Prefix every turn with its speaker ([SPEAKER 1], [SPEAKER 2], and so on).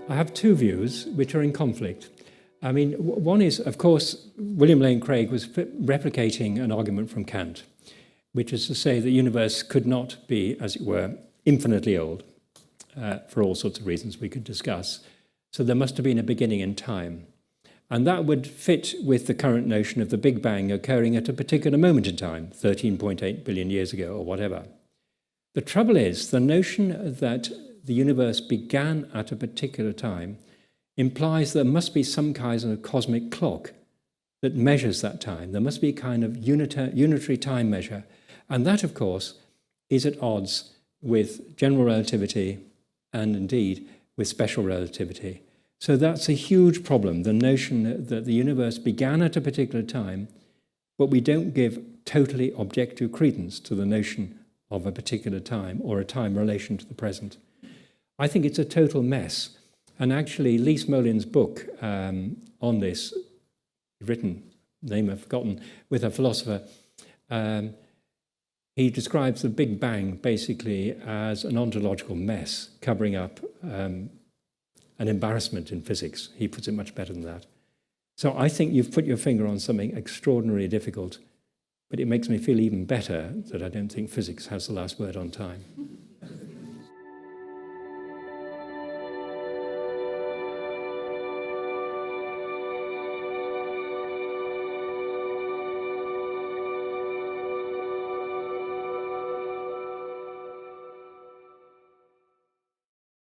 [SPEAKER 1] I have two views which are in conflict. I mean, one is, of course, William Lane Craig was replicating an argument from Kant, which is to say the universe could not be, as it were, infinitely old, for all sorts of reasons we could discuss. So there must have been a beginning in time. And that would fit with the current notion of the Big Bang occurring at a particular moment in time, 13.8 billion years ago or whatever. The trouble is, the notion that the universe began at a particular time implies there must be some kind of cosmic clock that measures that time. There must be a kind of unitary time measure. And that, of course, is at odds with general relativity and indeed with special relativity. So that's a huge problem, the notion that the universe began at a particular time, but we don't give totally objective credence to the notion of a particular time or a time relation to the present. I think it's a total mess. And actually, Lee Smolin's book on this, written, name I've forgotten, with a philosopher, he describes the Big Bang basically as an ontological mess, covering up an embarrassment in physics. He puts it much better than that. So I think you've put your finger on something extraordinarily difficult, but it makes me feel even better that I don't think physics has the last word on time.